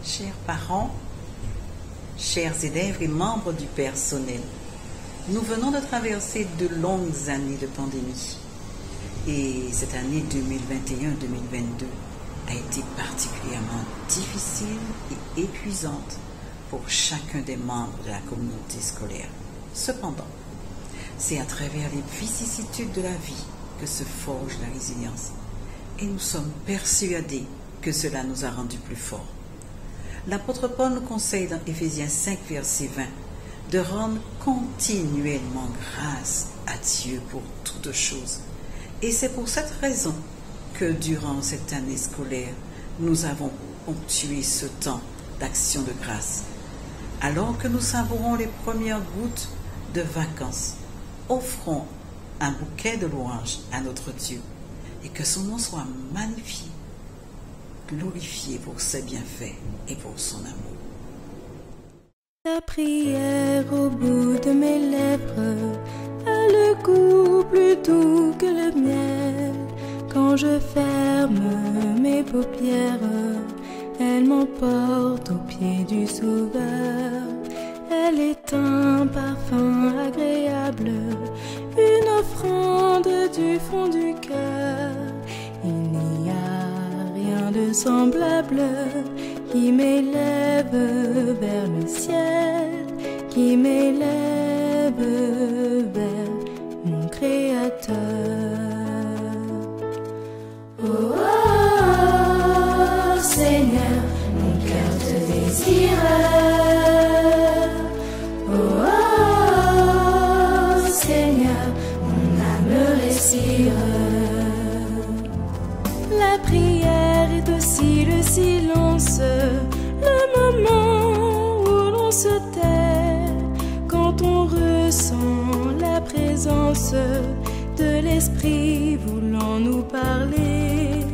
Chers parents, chers élèves et membres du personnel, nous venons de traverser de longues années de pandémie. Et cette année 2021-2022 a été particulièrement difficile et épuisante pour chacun des membres de la communauté scolaire. Cependant, c'est à travers les vicissitudes de la vie que se forge la résilience. Et nous sommes persuadés que cela nous a rendus plus forts. L'apôtre Paul nous conseille dans Éphésiens 5, verset 20, de rendre continuellement grâce à Dieu pour toutes choses. Et c'est pour cette raison que durant cette année scolaire, nous avons ponctué ce temps d'action de grâce. Alors que nous savourons les premières gouttes de vacances, offrons un bouquet de louanges à notre Dieu et que son nom soit magnifié, glorifié pour ses bienfaits et pour son amour. Ta prière au bout de mes lèvres a le goût plus doux que le miel. Quand je ferme mes paupières, elle m'emporte au pied du Sauveur. Elle est un parfum agréable, une offrande du fond du cœur. Il n'y a rien de semblable qui m'élève vers le ciel, qui m'élève vers mon Créateur. Oh, oh, oh, Seigneur, mon cœur te désire. Oh, oh, oh, Seigneur, mon âme respire. La prière est aussi le silence, le moment où l'on se tait, quand on ressent la présence de l'Esprit voulant nous parler.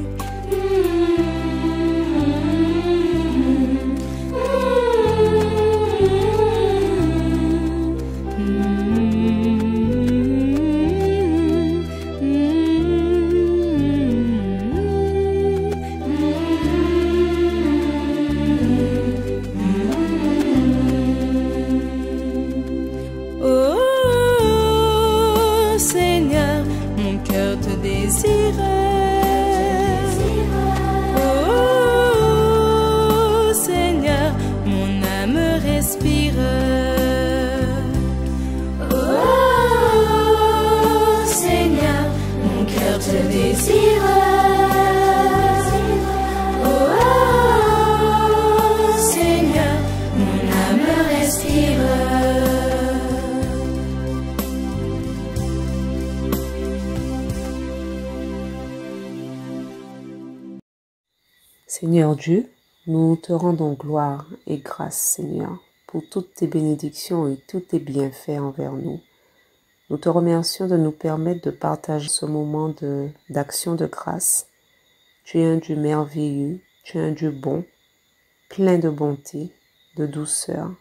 Seigneur Dieu, nous te rendons gloire et grâce, Seigneur, pour toutes tes bénédictions et tous tes bienfaits envers nous. Nous te remercions de nous permettre de partager ce moment d'action de grâce. Tu es un Dieu merveilleux, tu es un Dieu bon, plein de bonté, de douceur.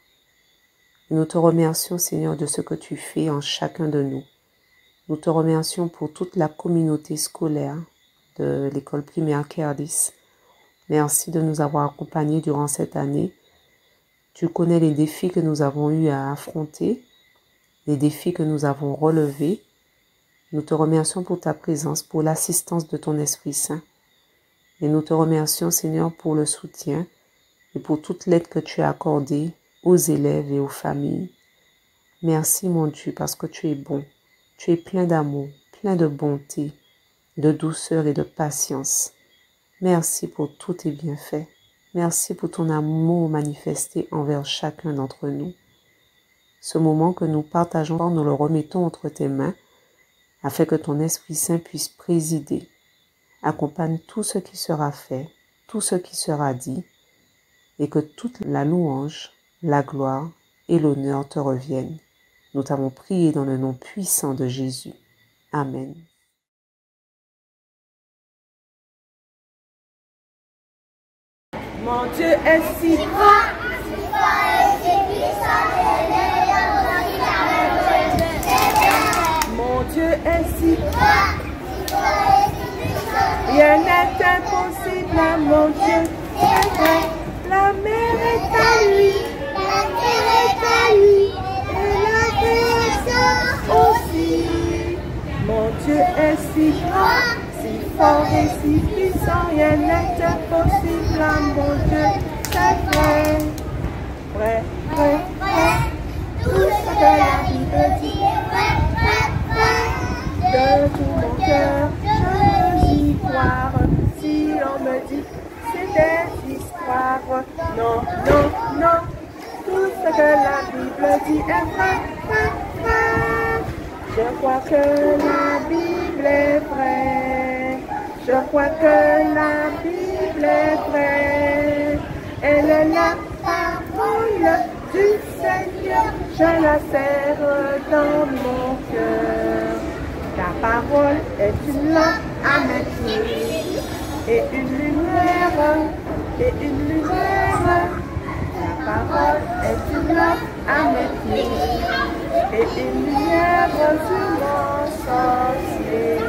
Et nous te remercions, Seigneur, de ce que tu fais en chacun de nous. Nous te remercions pour toute la communauté scolaire de l'école primaire Kerdis. Merci de nous avoir accompagnés durant cette année. Tu connais les défis que nous avons eu à affronter, les défis que nous avons relevés. Nous te remercions pour ta présence, pour l'assistance de ton Esprit Saint. Et nous te remercions, Seigneur, pour le soutien et pour toute l'aide que tu as accordée aux élèves et aux familles. Merci, mon Dieu, parce que tu es bon. Tu es plein d'amour, plein de bonté, de douceur et de patience. Merci pour tous tes bienfaits. Merci pour ton amour manifesté envers chacun d'entre nous. Ce moment que nous partageons, nous le remettons entre tes mains, afin que ton Esprit Saint puisse présider. Accompagne tout ce qui sera fait, tout ce qui sera dit, et que toute la louange, la gloire et l'honneur te reviennent. Nous t'avons prié dans le nom puissant de Jésus. Amen. Mon Dieu est si grand. Mon Dieu est si grand. Rien n'est impossible à mon Dieu. La La mer est à lui, la terre est à lui, et la création aussi. Mon Dieu est si grand, si fort et si puissant, rien n'est impossible à mon Dieu. C'est vrai, vrai, vrai, vrai. Tout ce que la Bible dit est vrai, vrai, vrai. De tout mon cœur, je veux y croire. Si on me dit c'est des histoires, non, non, non. Tout ce que la Bible dit est vrai, vrai, vrai. Je crois que la Bible est vraie. Je crois que la Bible est vraie. Elle est la parole du Seigneur. Je la serre dans mon cœur. Ta parole est une lampe à mes pieds et une lumière, et une lumière. Ta parole est une lampe à mes pieds et une lumière sur mon sentier.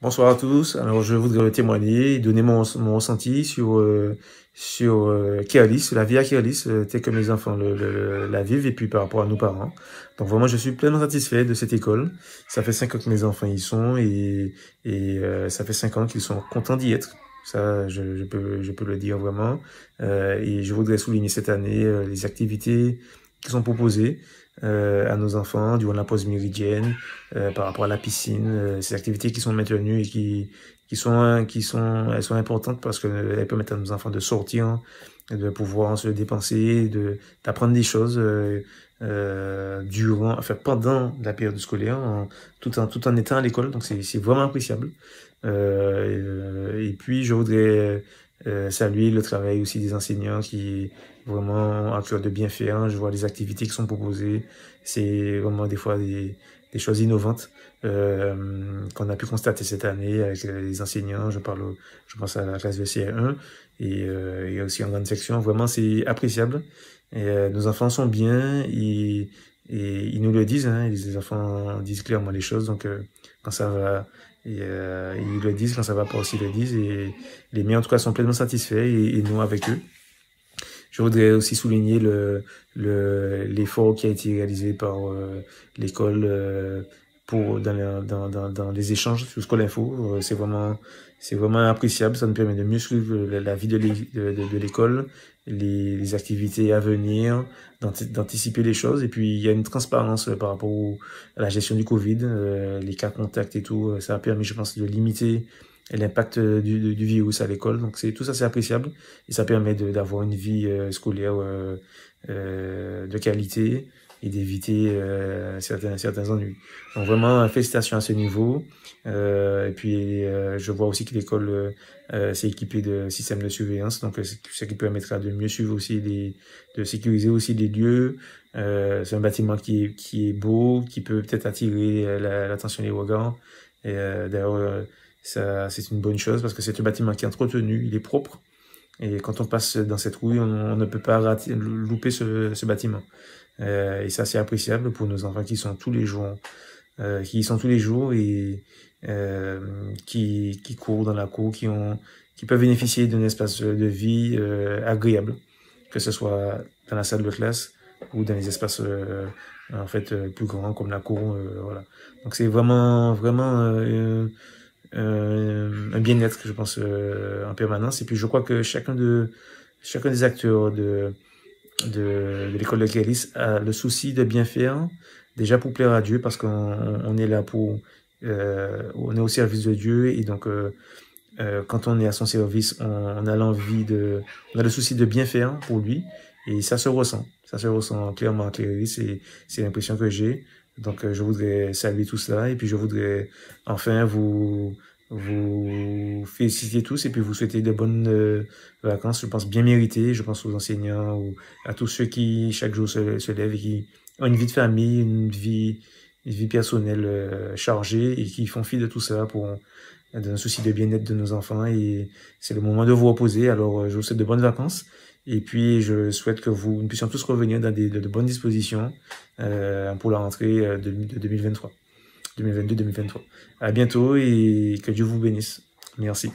Bonsoir à tous. Alors, je voudrais témoigner et donner mon ressenti sur Kéalis, la vie à Kéalis, telle que mes enfants la vivent, et puis par rapport à nos parents. Donc vraiment, je suis pleinement satisfait de cette école. Ça fait 5 ans que mes enfants y sont, et ça fait 5 ans qu'ils sont contents d'y être. Ça, je peux le dire vraiment. Et je voudrais souligner cette année les activités qui sont proposées à nos enfants durant la pause méridienne, par rapport à la piscine, ces activités qui sont maintenues et elles sont importantes parce qu'elles permettent à nos enfants de sortir, de pouvoir se dépenser, d'apprendre des choses pendant la période scolaire, tout en étant à l'école. Donc c'est vraiment appréciable. Et puis je voudrais saluer le travail aussi des enseignants qui vraiment à cœur de bien faire. Je vois les activités qui sont proposées. C'est vraiment des fois des choses innovantes qu'on a pu constater cette année avec les enseignants. Je pense à la classe de CR1 et aussi en grande section. Vraiment, c'est appréciable. Et nos enfants sont bien et ils nous le disent. Hein, les enfants disent clairement les choses. Donc, quand ça va, ils le disent. Quand ça va pas aussi, ils le disent. Et les miens, en tout cas, sont pleinement satisfaits et nous avec eux. Je voudrais aussi souligner l'effort qui a été réalisé par l'école dans les échanges sur Scolaire Info. C'est vraiment appréciable. Ça nous permet de mieux suivre la vie de l'école, les activités à venir, d'anticiper les choses. Et puis il y a une transparence par rapport à la gestion du Covid, les cas contacts et tout. Ça a permis, je pense, de limiter l'impact du virus à l'école. Donc tout ça, c'est appréciable et ça permet d'avoir une vie scolaire de qualité et d'éviter certains ennuis. Donc vraiment, félicitations à ce niveau. Et puis je vois aussi que l'école s'est équipée de systèmes de surveillance, donc ce qui permettra de mieux suivre aussi de sécuriser aussi les lieux. C'est un bâtiment qui est beau, qui peut peut-être attirer l'attention des regards. Et d'ailleurs, ça, c'est une bonne chose parce que c'est un bâtiment qui est entretenu, il est propre. Et quand on passe dans cette rue, on ne peut pas louper ce bâtiment. Et ça, c'est appréciable pour nos enfants qui y sont tous les jours et qui courent dans la cour, qui peuvent bénéficier d'un espace de vie agréable, que ce soit dans la salle de classe ou dans les espaces plus grands comme la cour. Voilà. Donc c'est vraiment un bien-être, je pense, en permanence. Et puis je crois que chacun des acteurs de l'école de Kélis a le souci de bien faire, déjà pour plaire à Dieu, parce qu'on est là on est au service de Dieu, et donc quand on est à son service, on a on a le souci de bien faire pour lui, et ça se ressent clairement à Kélis, c'est l'impression que j'ai. Donc je voudrais saluer tout cela, et puis je voudrais enfin vous féliciter tous, et puis vous souhaiter de bonnes vacances, je pense bien méritées. Je pense aux enseignants ou à tous ceux qui chaque jour se lèvent et qui ont une vie de famille, une vie personnelle chargée, et qui font fi de tout ça dans un souci de bien-être de nos enfants. Et c'est le moment de vous reposer. Alors je vous souhaite de bonnes vacances, et puis je souhaite que nous puissions tous revenir dans de bonnes dispositions pour la rentrée de 2022-2023. À bientôt, et que Dieu vous bénisse. Merci.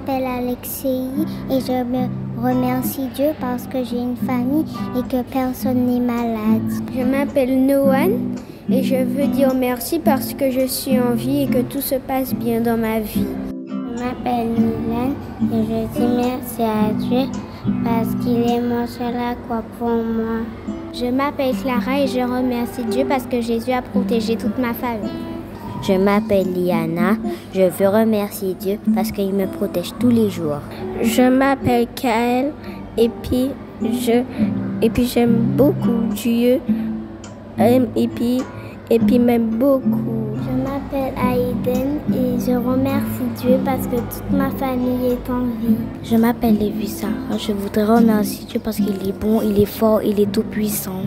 m'appelle Alexei et je me remercie Dieu parce que j'ai une famille et que personne n'est malade. Je m'appelle Noan et je veux dire merci parce que je suis en vie et que tout se passe bien dans ma vie. Je m'appelle Mylène et je dis merci à Dieu parce qu'il est mort sur la croix pour moi. Je m'appelle Clara et je remercie Dieu parce que Jésus a protégé toute ma famille. Je m'appelle Liana, je veux remercier Dieu parce qu'il me protège tous les jours. Je m'appelle Kael et puis j'aime beaucoup Dieu et puis m'aime beaucoup. Je m'appelle Aiden et je remercie Dieu parce que toute ma famille est en vie. Je m'appelle Lévissa, je voudrais remercier Dieu parce qu'il est bon, il est fort, il est tout puissant.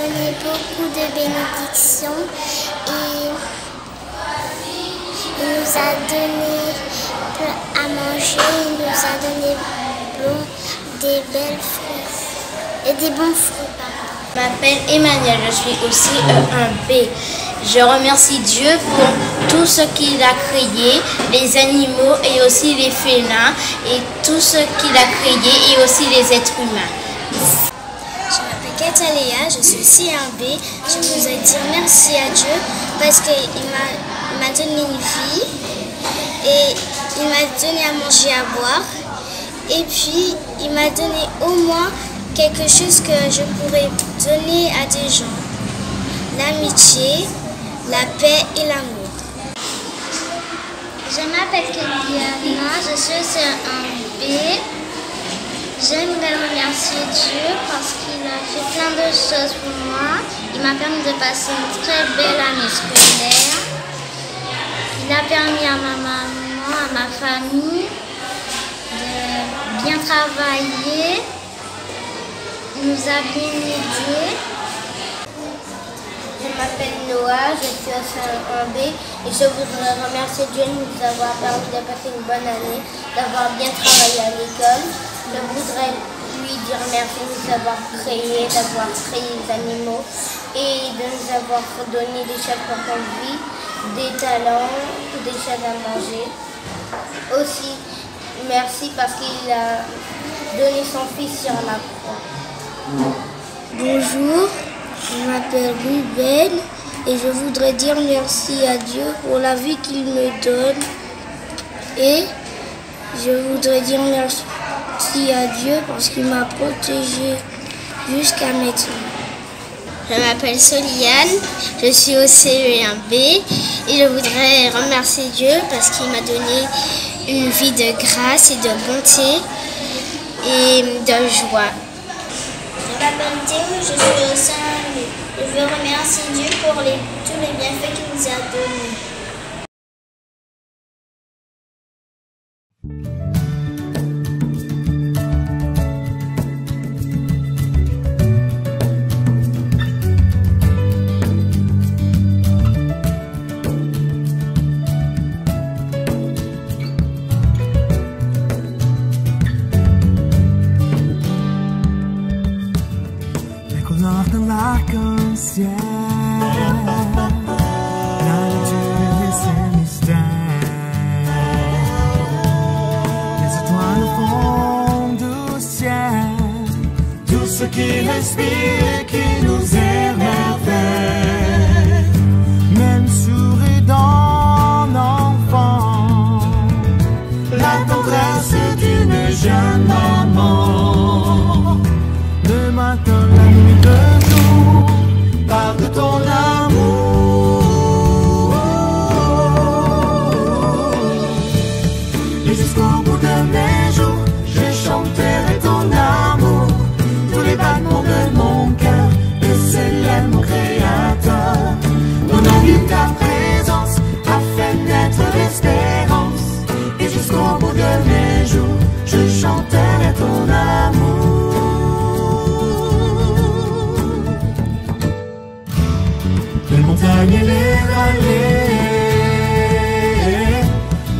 donné beaucoup de bénédictions et il nous a donné à manger, il nous a donné des belles fruits et des bons fruits. Je m'appelle Emmanuel, je suis aussi E1B. Je remercie Dieu pour tout ce qu'il a créé, les animaux et aussi les félins et tout ce qu'il a créé et aussi les êtres humains. Je m'appelle Cataléa, je suis aussi E1B. Je voudrais dire merci à Dieu parce qu'il m'a donné une vie et il m'a donné à manger, à boire. Et puis, il m'a donné au moins quelque chose que je pourrais donner à des gens. L'amitié, la paix et l'amour. Je m'appelle Kéliana, je suis E1B. J'aimerais remercier Dieu parce qu'il a fait plein de choses pour moi. Il m'a permis de passer une très belle année scolaire. Il a permis à ma maman, à ma famille de bien travailler. Il nous a bien aidés. Je m'appelle Noah, je suis aussi E1B et je voudrais remercier Dieu de nous avoir permis de passer une bonne année, d'avoir bien travaillé à l'école. Je voudrais lui dire merci de nous avoir créés, d'avoir créé les animaux et de nous avoir donné des choses pour qu'on vit, des talents, des choses à manger. Aussi, merci parce qu'il a donné son fils sur la croix. Bonjour, je m'appelle Ruben et je voudrais dire merci à Dieu pour la vie qu'il me donne. Et je voudrais dire merci à Dieu parce qu'il m'a protégée jusqu'à maintenant. Je m'appelle Soliane, je suis au CE1B et je voudrais remercier Dieu parce qu'il m'a donné une vie de grâce et de bonté et de joie. Je m'appelle Théo, je suis au CE1B. Je veux remercier Dieu pour tous les bienfaits qu'il nous a donnés. De l'arc-en-ciel, la nature et ses mystères, les étoiles au fond du ciel, tout ce qui respire et qui nous émerveille, même souris d'un enfant, la tendresse d'une jeune maman, le matin, la nuit, parle de ton amour et jusqu'au bout de mes jours je chanterai ton amour. Tous les battements de mon cœur et célèbre mon créateur. Mon envie, ta présence a fait naître l'espérance et jusqu'au bout de mes jours je chanterai ton amour. Les montagnes et les vallées,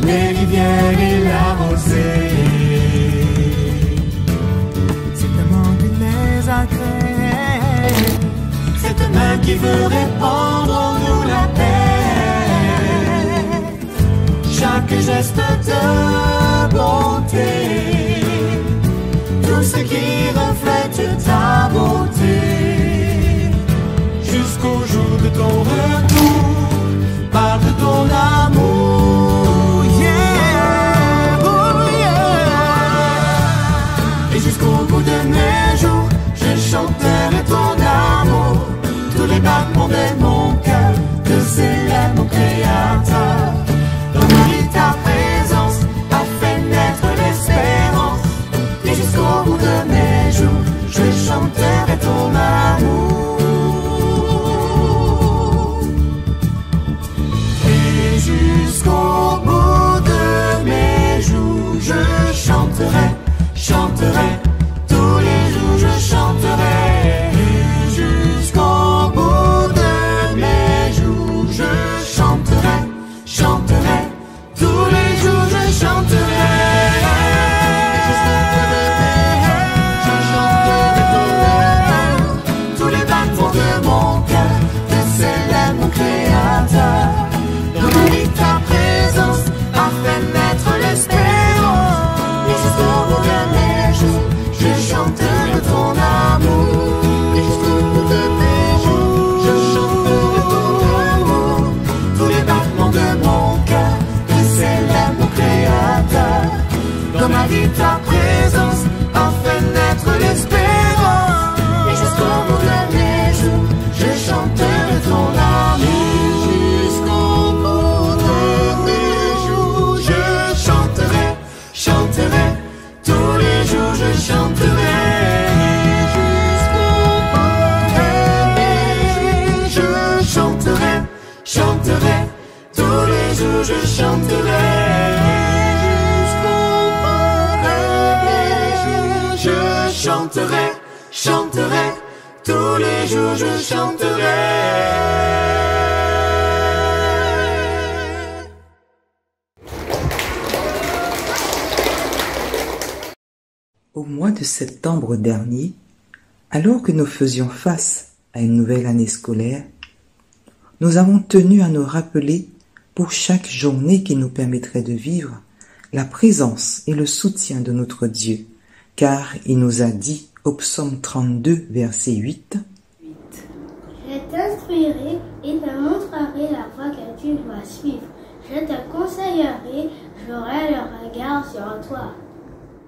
les rivières et la rosée, c'est ta main qui les a créés, c'est ta main qui veut répandre en nous la paix. Chaque geste de bonté, tout ce qui reflète ta beauté, jusqu'au jour de ton retour, parle de ton amour, yeah, oh yeah. Et jusqu'au bout de mes jours, je chanterai ton amour. Tous les battements de mon cœur te célèbrent mon créateur. Dans ma vie, ta présence a fait naître l'espérance. Et jusqu'au bout de mes jours, je chanterai ton amour. jours je chanterai. Je chanterai, chanterai, tous les jours je chanterai. Au mois de septembre dernier, alors que nous faisions face à une nouvelle année scolaire, nous avons tenu à nous rappeler, pour chaque journée qui nous permettrait de vivre, la présence et le soutien de notre Dieu, car il nous a dit au psaume 32, verset 8, « Je t'instruirai et te montrerai la voie que tu dois suivre. Je te conseillerai, j'aurai le regard sur toi. »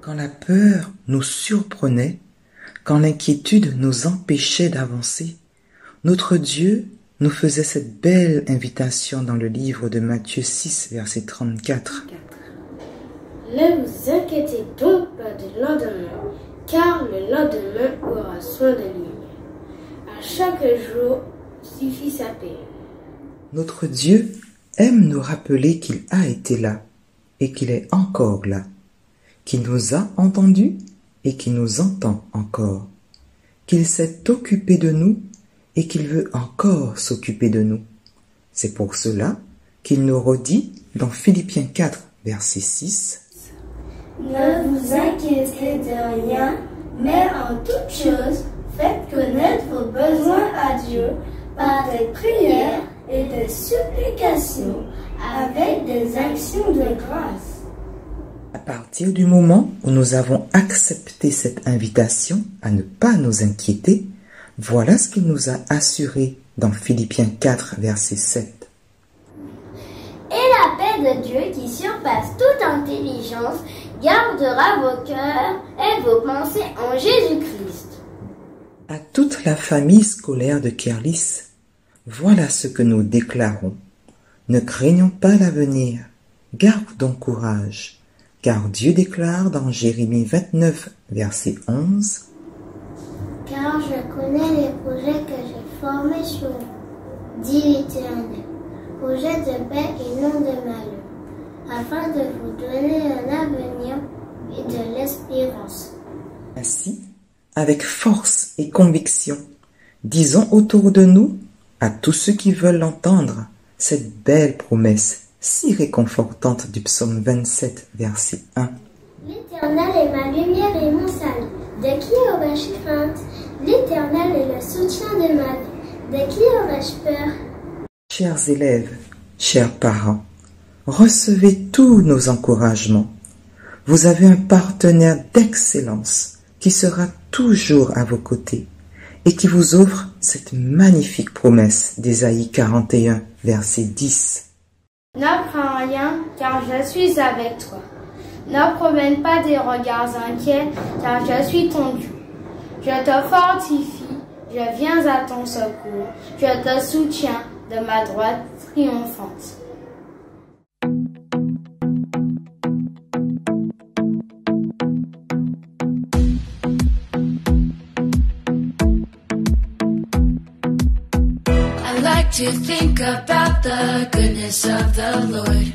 Quand la peur nous surprenait, quand l'inquiétude nous empêchait d'avancer, notre Dieu nous faisait cette belle invitation dans le livre de Matthieu 6, verset 34. Ne vous inquiétez donc pas du lendemain, car le lendemain aura soin de lui. À chaque jour suffit sa paix. Notre Dieu aime nous rappeler qu'il a été là et qu'il est encore là, qu'il nous a entendus et qu'il nous entend encore, qu'il s'est occupé de nous et qu'il veut encore s'occuper de nous. C'est pour cela qu'il nous redit dans Philippiens 4, verset 6, « Ne vous inquiétez de rien, mais en toute chose, faites connaître vos besoins à Dieu par des prières et des supplications, avec des actions de grâce. » À partir du moment où nous avons accepté cette invitation à ne pas nous inquiéter, voilà ce qu'il nous a assuré dans Philippiens 4, verset 7. Et la paix de Dieu qui surpasse toute intelligence gardera vos cœurs et vos pensées en Jésus-Christ. À toute la famille scolaire de Kerlis, voilà ce que nous déclarons. Ne craignons pas l'avenir, gardons courage. Car Dieu déclare dans Jérémie 29, verset 11, « Car je connais les projets que j'ai formés sur vous, dit l'Éternel, projets de paix et non de malheur, afin de vous donner un avenir et de l'espérance. » Ainsi, avec force et conviction, disons autour de nous, à tous ceux qui veulent l'entendre, cette belle promesse si réconfortante du psaume 27, verset 1. L'Éternel est ma lumière et mon salut. De qui aurais-je crainte? L'Éternel est le soutien de ma vie. De qui aurais-je peur? Chers élèves, chers parents, recevez tous nos encouragements. Vous avez un partenaire d'excellence qui sera toujours à vos côtés et qui vous offre cette magnifique promesse d'Ésaïe 41, verset 10. Ne crains rien, car je suis avec toi. Ne promène pas des regards inquiets, car je suis ton Dieu. Je te fortifie, je viens à ton secours. Je te soutiens de ma droite triomphante. I like to think about the goodness of the Lord.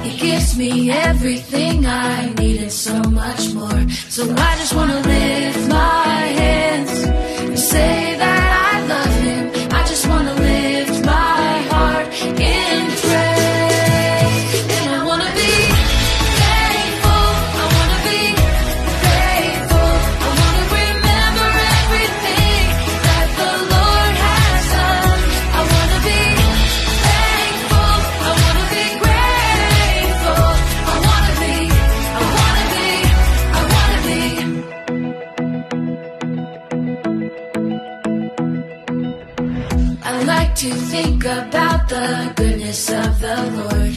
He gives me everything I need and so much more. So I just want to lift my hands and say that I love Him. I just want to lift my heart in praise. And I want to be thankful. I want to be grateful. I want to remember everything that the Lord has done. I want to be thankful. I want to be grateful. I want to be. I like to think about the goodness of the Lord.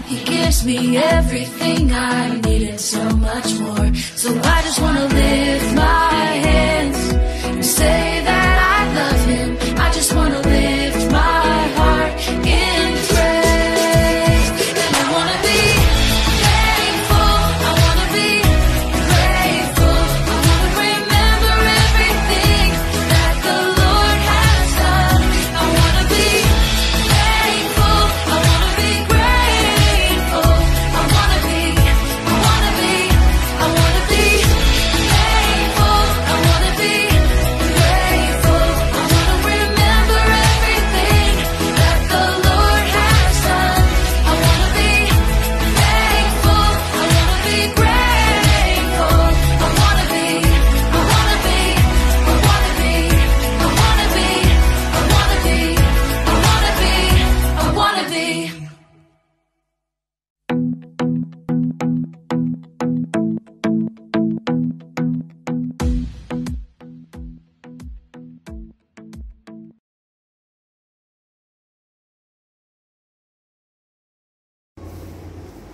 He gives me everything I need and so much more. So I just want to lift my hands and say that I love Him. I just want to lift my heart in praise. And I want to be thankful. I want to be grateful. I want to remember everything that the Lord has done. I want to be thankful. I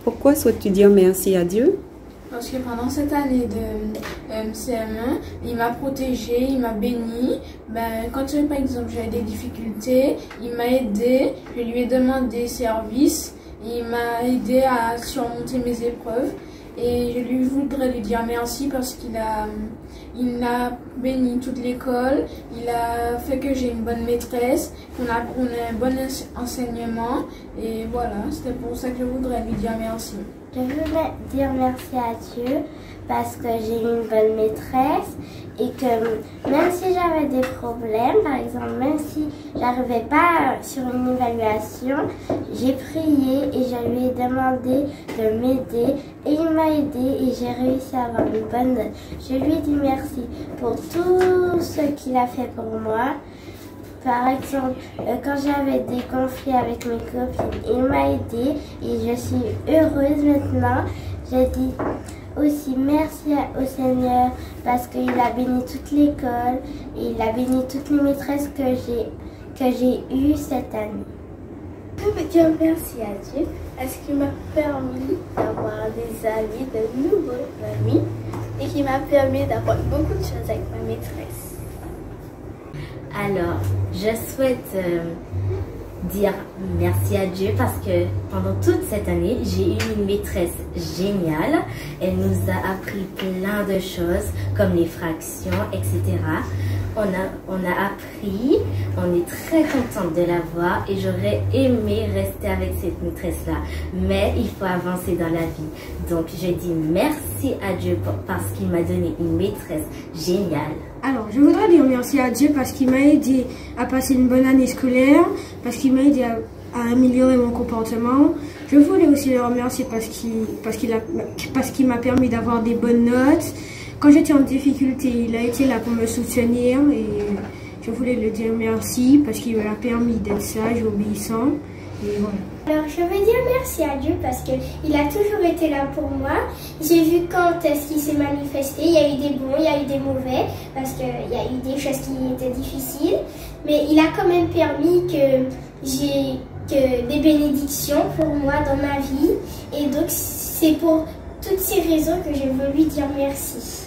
Pourquoi souhaites-tu dire merci à Dieu? Parce que pendant cette année de CM1, il m'a protégé, il m'a béni. Quand par exemple j'avais des difficultés, il m'a aidé, je lui ai demandé service, il m'a aidé à surmonter mes épreuves. Et je voudrais lui dire merci parce qu'il a béni toute l'école, il a fait que j'ai une bonne maîtresse, qu'on a un bon enseignement. Et voilà, c'était pour ça que je voudrais lui dire merci. Je voudrais dire merci à Dieu parce que j'ai eu une bonne maîtresse et que même si j'avais des problèmes, par exemple, même si j'arrivais pas sur une évaluation, j'ai prié et je lui ai demandé de m'aider et il m'a aidé et j'ai réussi à avoir une bonne note. Je lui ai dit merci pour tout ce qu'il a fait pour moi. Par exemple, quand j'avais des conflits avec mes copines, il m'a aidé et je suis heureuse maintenant. Je dis aussi merci au Seigneur parce qu'il a béni toute l'école et il a béni toutes les maîtresses que j'ai eues cette année. Je veux dire merci à Dieu parce qu'il m'a permis d'avoir des amis, de nouveaux amis et qui m'a permis d'avoir beaucoup de choses avec ma maîtresse. Alors, je souhaite dire merci à Dieu parce que pendant toute cette année, j'ai eu une maîtresse géniale. Elle nous a appris plein de choses comme les fractions, etc. On a appris, on est très contente de la voir et j'aurais aimé rester avec cette maîtresse-là. Mais il faut avancer dans la vie. Donc je dis merci à Dieu parce qu'il m'a donné une maîtresse géniale. Alors, je voudrais dire merci à Dieu parce qu'il m'a aidé à passer une bonne année scolaire, parce qu'il m'a aidé à améliorer mon comportement. Je voulais aussi le remercier parce qu'il m'a permis d'avoir des bonnes notes. Quand j'étais en difficulté, il a été là pour me soutenir et je voulais le dire merci parce qu'il m'a permis d'être sage et obéissant. Et voilà. Alors je veux dire merci à Dieu parce qu'il a toujours été là pour moi. J'ai vu quand est-ce qu'il s'est manifesté. Il y a eu des bons, il y a eu des mauvais parce qu'il y a eu des choses qui étaient difficiles. Mais il a quand même permis que j'ai des bénédictions pour moi dans ma vie. Et donc c'est pour toutes ces raisons que je veux lui dire merci.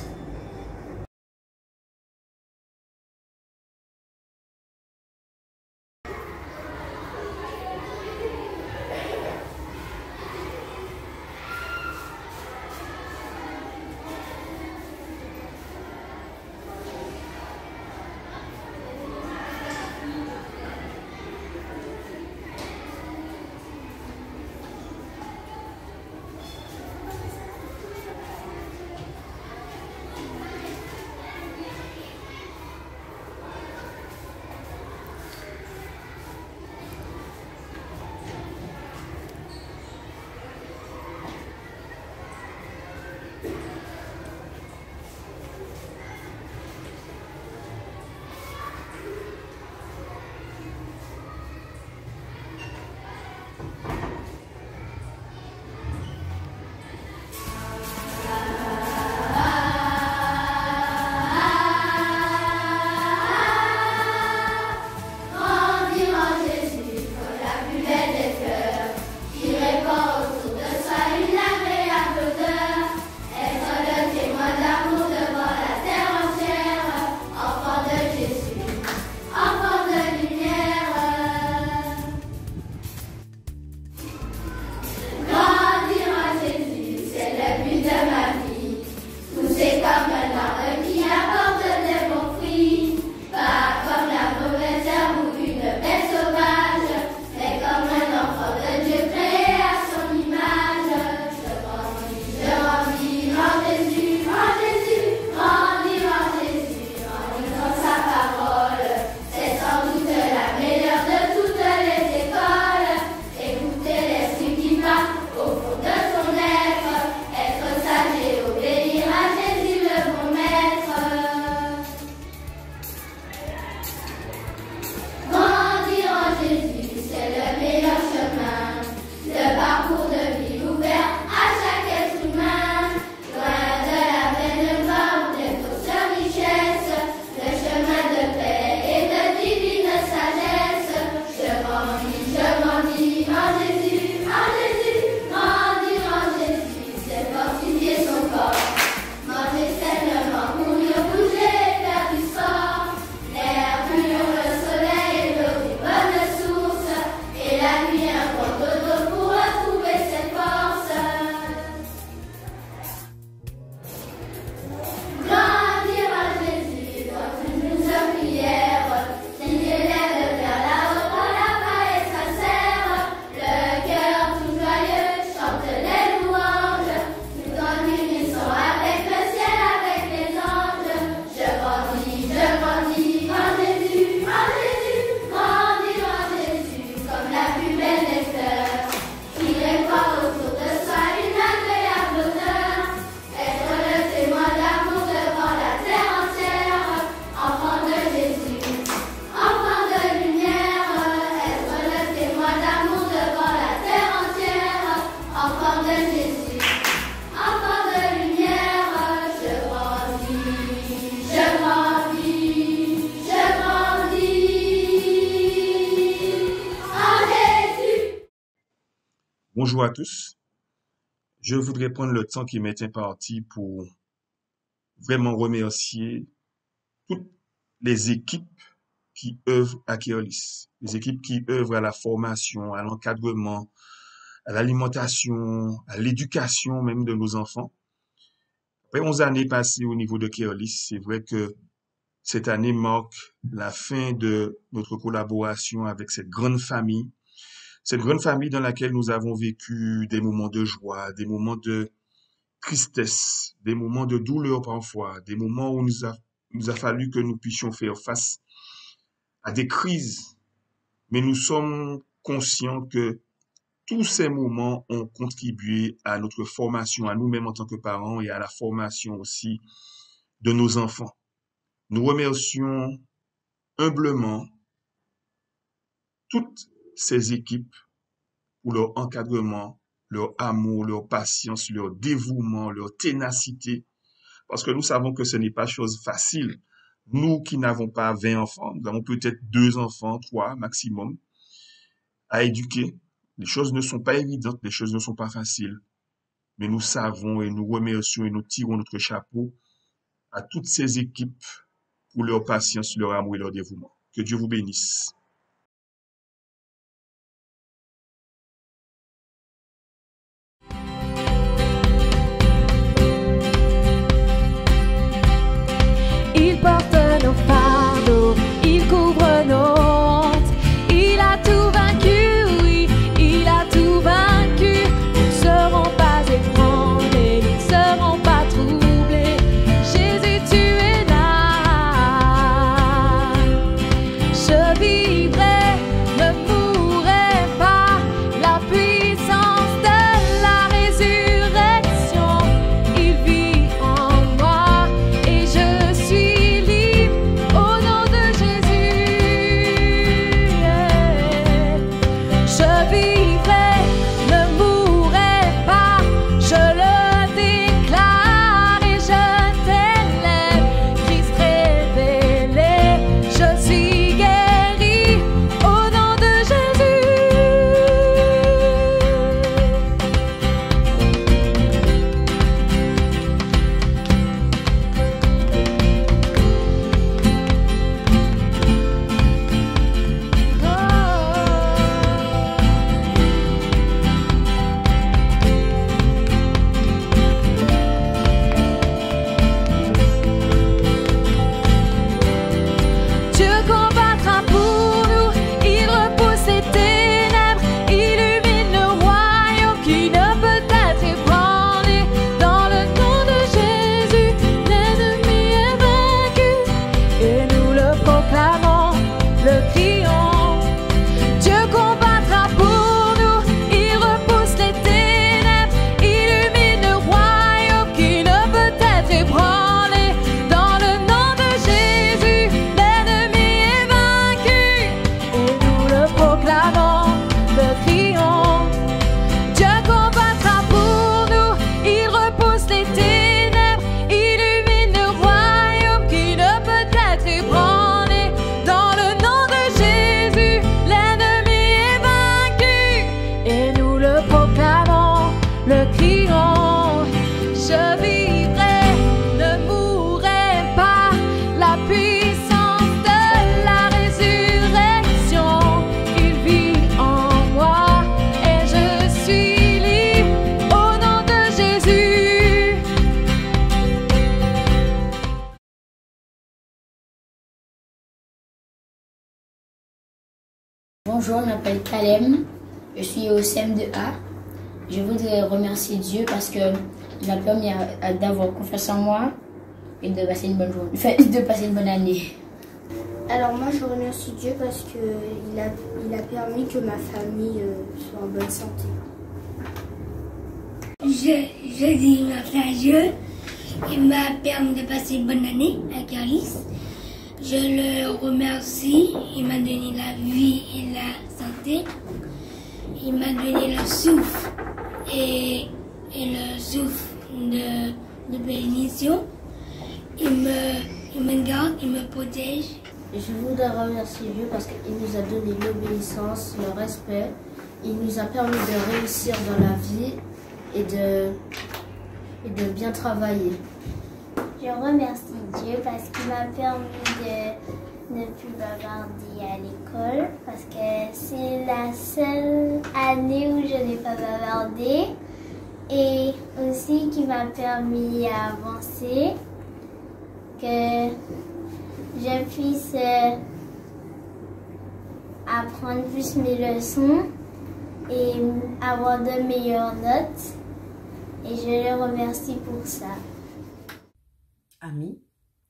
bonjour à tous. Je voudrais prendre le temps qui m'est imparti pour vraiment remercier toutes les équipes qui œuvrent à Keolis, les équipes qui œuvrent à la formation, à l'encadrement, à l'alimentation, à l'éducation même de nos enfants. Après 11 années passées au niveau de Keolis, c'est vrai que cette année marque la fin de notre collaboration avec cette grande famille dans laquelle nous avons vécu des moments de joie, des moments de tristesse, des moments de douleur parfois, des moments où nous a fallu que nous puissions faire face à des crises. Mais nous sommes conscients que tous ces moments ont contribué à notre formation, à nous-mêmes en tant que parents et à la formation aussi de nos enfants. Nous remercions humblement toutes ces équipes pour leur encadrement, leur amour, leur patience, leur dévouement, leur ténacité, parce que nous savons que ce n'est pas chose facile. Nous qui n'avons pas 20 enfants, nous avons peut-être 2 enfants, 3 maximum, à éduquer. Les choses ne sont pas évidentes, les choses ne sont pas faciles, mais nous savons et nous remercions et nous tirons notre chapeau à toutes ces équipes pour leur patience, leur amour et leur dévouement. Que Dieu vous bénisse. Il porte nos fardeaux, il couvre nos hontes, il a tout vaincu, oui, il a tout vaincu. Nous ne serons pas ébranlés, nous ne serons pas troublés. Jésus, tu es là. Je vivrai, ne mourrai pas. La puissance de la résurrection, il vit en moi et je suis libre au nom de Jésus. Je vivrai, ne mourrai pas. Je le déclare et je t'élève. Christ révélé, je suis guéri au nom de Jésus. Dieu combattra pour nous, il repousse les ténèbres, illumine le royaume qui ne peut être ébranlé. Dans le nom de Jésus, l'ennemi est vaincu et nous le proclamons, le crions. Dieu combattra pour nous, il repousse les ténèbres, illumine le royaume qui ne peut être ébranlé. Dans le nom de Jésus, l'ennemi est vaincu et nous le proclamons, le crions. Dieu combattra pour nous, il repousse les ténèbres, illumine le royaume qui ne peut être ébranlé. Dans le nom de Jésus, l'ennemi est vaincu et nous le proclamons, le crions. Je vivrai, ne mourrai pas. La puissance de la résurrection, il vit en moi et je suis libre au nom de Jésus. Bonjour, je m'appelle Kalem, je suis au CM2A. Je voudrais remercier Dieu parce qu'il m'a permis d'avoir confiance en moi et de passer une bonne journée, de passer une bonne année. Alors moi je remercie Dieu parce qu'il a permis que ma famille soit en bonne santé. Je dis merci à Dieu. Il m'a permis de passer une bonne année à Keolis. Je le remercie. Il m'a donné la vie et la santé. Il m'a donné le souffle et le souffle de bénédiction. Il me garde, il me protège. Je voudrais remercier Dieu parce qu'il nous a donné l'obéissance, le respect Il nous a permis de réussir dans la vie et de bien travailler. Je remercie Dieu parce qu'il m'a permis de ne plus bavarder à l'école parce que c'est la seule année où je n'ai pas bavardé et aussi qui m'a permis d'avancer, que je puisse apprendre plus mes leçons et avoir de meilleures notes et je le remercie pour ça. Amis,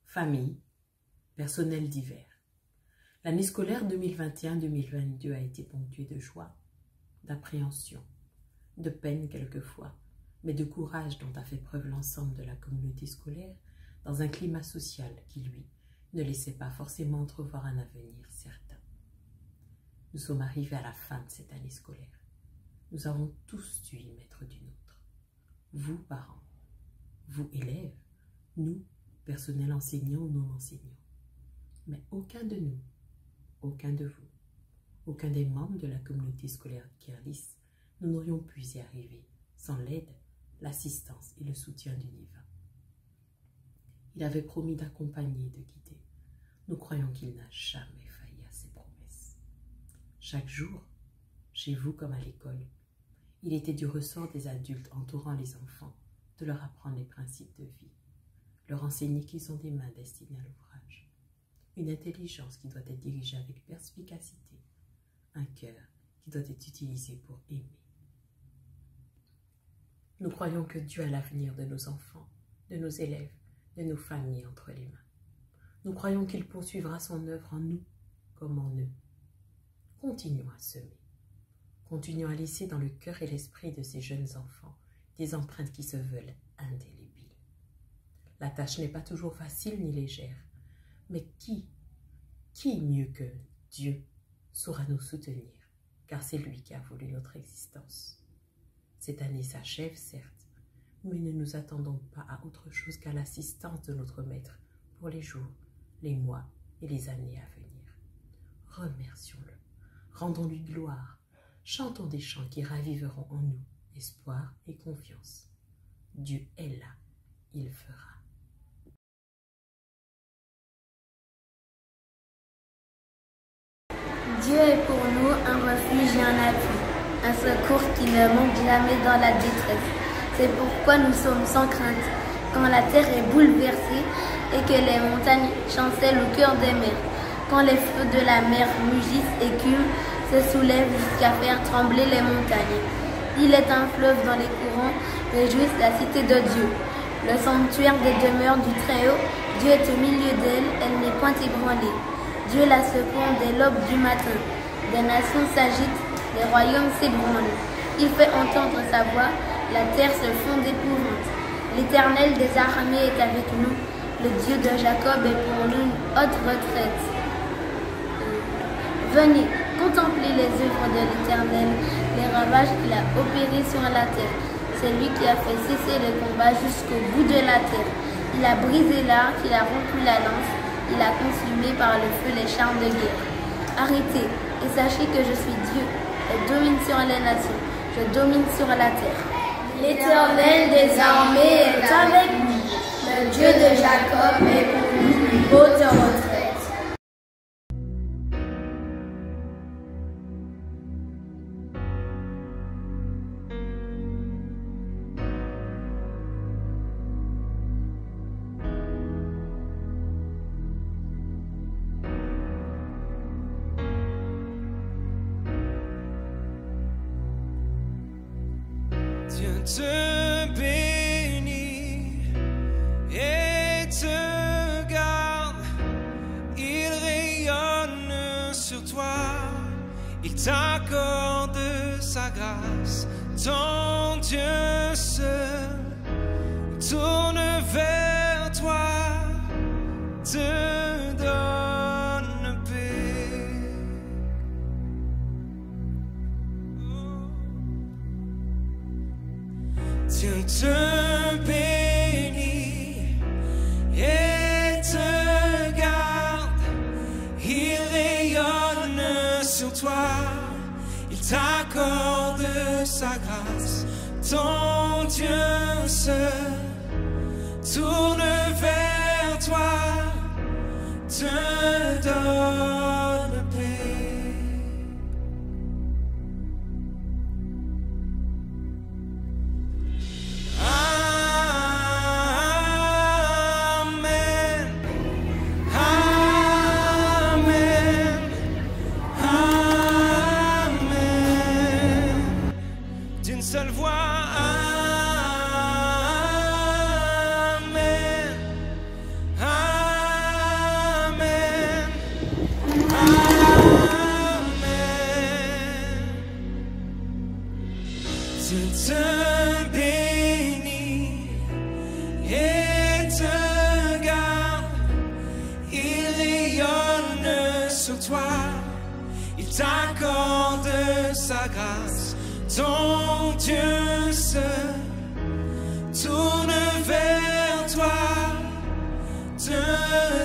famille, personnel divers. L'année scolaire 2021-2022 a été ponctuée de joie, d'appréhension, de peine quelquefois, mais de courage dont a fait preuve l'ensemble de la communauté scolaire dans un climat social qui, lui, ne laissait pas forcément entrevoir un avenir certain. Nous sommes arrivés à la fin de cette année scolaire. Nous avons tous dû y mettre du nôtre. Vous, parents, vous, élèves, nous, personnel enseignant ou non enseignant. Mais aucun de nous, aucun de vous, aucun des membres de la communauté scolaire Kirlis, nous n'aurions pu y arriver sans l'aide, l'assistance et le soutien du divin. Il avait promis d'accompagner et de guider. Nous croyons qu'il n'a jamais failli à ses promesses. Chaque jour, chez vous comme à l'école, il était du ressort des adultes entourant les enfants de leur apprendre les principes de vie, leur enseigner qu'ils ont des mains destinées à l'ouvrage, une intelligence qui doit être dirigée avec perspicacité, un cœur qui doit être utilisé pour aimer. Nous croyons que Dieu a l'avenir de nos enfants, de nos élèves, de nos familles entre les mains. Nous croyons qu'il poursuivra son œuvre en nous comme en eux. Continuons à semer. Continuons à laisser dans le cœur et l'esprit de ces jeunes enfants des empreintes qui se veulent indélébiles. La tâche n'est pas toujours facile ni légère, mais qui mieux que Dieu saura nous soutenir, car c'est lui qui a voulu notre existence. Cette année s'achève, certes, mais ne nous attendons pas à autre chose qu'à l'assistance de notre Maître pour les jours, les mois et les années à venir. Remercions-le, rendons-lui gloire, chantons des chants qui raviveront en nous espoir et confiance. Dieu est là, il fera. Dieu est pour nous un refuge et un appui, un secours qui ne manque jamais dans la détresse. C'est pourquoi nous sommes sans crainte quand la terre est bouleversée et que les montagnes chancellent au cœur des mers. Quand les feux de la mer mugissent, écument, se soulèvent jusqu'à faire trembler les montagnes. Il est un fleuve dans les courants, réjouissent la cité de Dieu. Le sanctuaire des demeures du Très-Haut, Dieu est au milieu d'elle, elle n'est point ébranlée. Dieu la secoue dès l'aube du matin. Des nations s'agitent, les royaumes s'ébranlent. Il fait entendre sa voix, la terre se fond d'épouvante. L'Éternel des armées est avec nous, le Dieu de Jacob est pour nous une haute retraite. Venez, contemplez les œuvres de l'Éternel, les ravages qu'il a opérés sur la terre. C'est lui qui a fait cesser le combat jusqu'au bout de la terre. Il a brisé l'arc, il a rompu la lance, il a consumé par le feu les chars de guerre. Arrêtez et sachez que je suis Dieu, je domine sur les nations, je domine sur la terre. L'Éternel des armées est avec nous, le Dieu de Jacob est pour nous une haute retraite. Dieu te bénit et te garde, il rayonne sur toi, il t'accorde sa grâce, ton Dieu seul tourne vers toi, te donne paix. Dieu te bénit et te garde, il rayonne sur toi, il t'accorde sa grâce. Ton Dieu se tourne vers toi, te donne paix. Amen, Amen, Amen. D'une seule voix. Il t'accorde sa grâce. Ton Dieu se tourne vers toi, te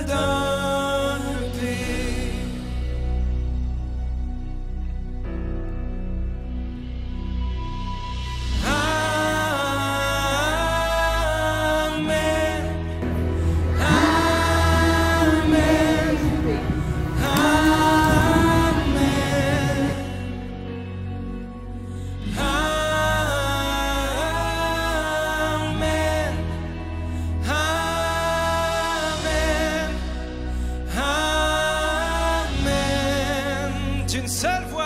donne paix. Amen, Amen, Amen, Amen. D'une seule voix.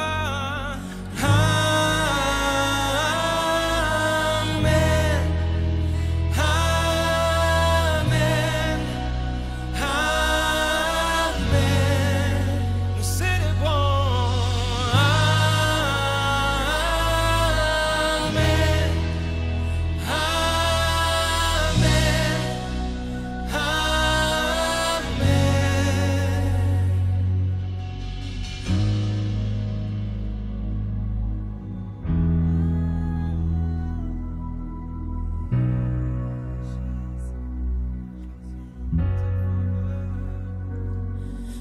Amen, Amen, Amen. Nous célébrons. Amen, Amen, Amen.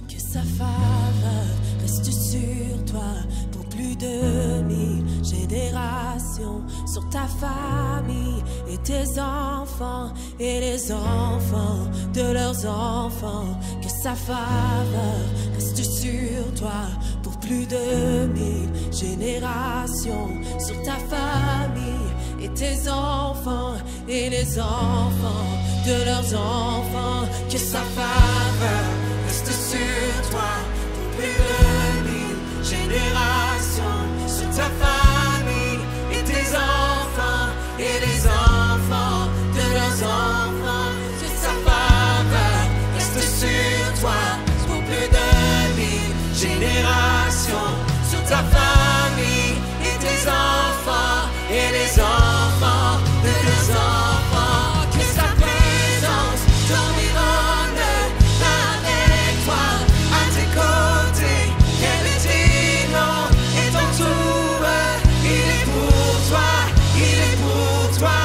Que sa faveur reste sur toi pour plus de 1000 générations, sur ta famille et tes enfants et les enfants de leurs enfants. Que sa faveur reste sur toi pour plus de 1000 générations, sur ta famille et tes enfants et les enfants de leurs enfants. Que sa faveur reste sur toi pour plus de 1000 générations, sur ta famille et tes enfants et les enfants de leurs enfants. Que sa faveur reste sur toi pour plus de 1000 générations, sur ta famille et tes enfants et les enfants de leurs enfants. Que sa présence t'environne avec toi, à tes côtés, qu'elle est non et t'entoure. Il est pour toi, il est pour toi,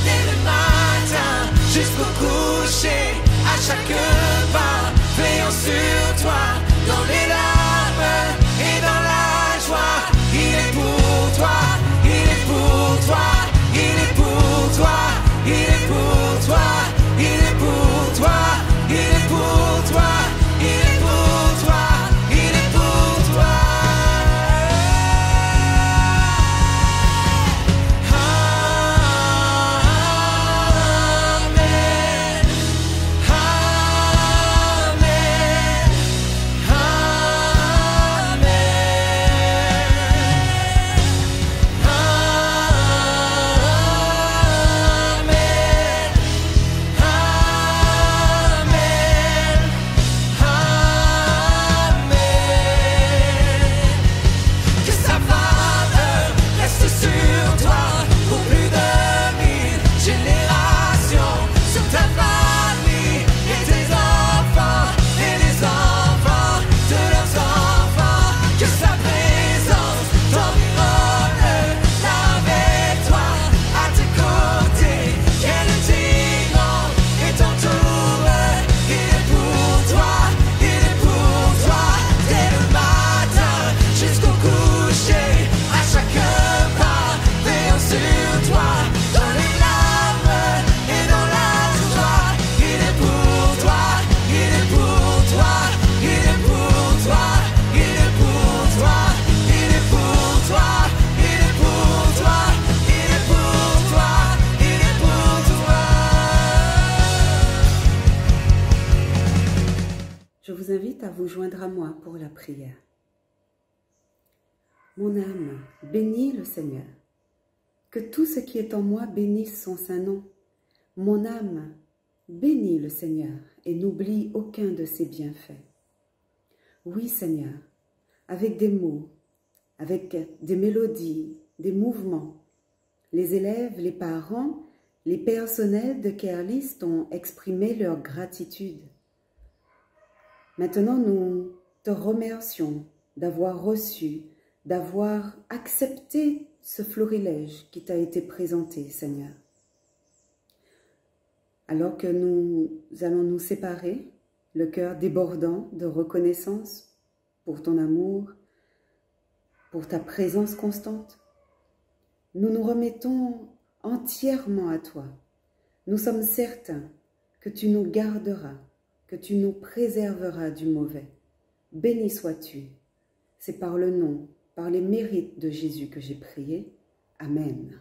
dès le matin jusqu'au coucher, à chaque pas, veillant sur toi, dans les larmes et dans la joie. Il est pour toi, il est pour toi, il est pour toi, vous joindre à moi pour la prière. Mon âme, bénis le Seigneur. Que tout ce qui est en moi bénisse son saint nom. Mon âme, bénis le Seigneur et n'oublie aucun de ses bienfaits. Oui, Seigneur, avec des mots, avec des mélodies, des mouvements, les élèves, les parents, les personnels de Care-List ont exprimé leur gratitude. Maintenant, nous te remercions d'avoir reçu, d'avoir accepté ce florilège qui t'a été présenté, Seigneur. Alors que nous allons nous séparer, le cœur débordant de reconnaissance pour ton amour, pour ta présence constante, nous nous remettons entièrement à toi. Nous sommes certains que tu nous garderas, que tu nous préserveras du mauvais. Béni sois-tu. C'est par le nom, par les mérites de Jésus que j'ai prié. Amen.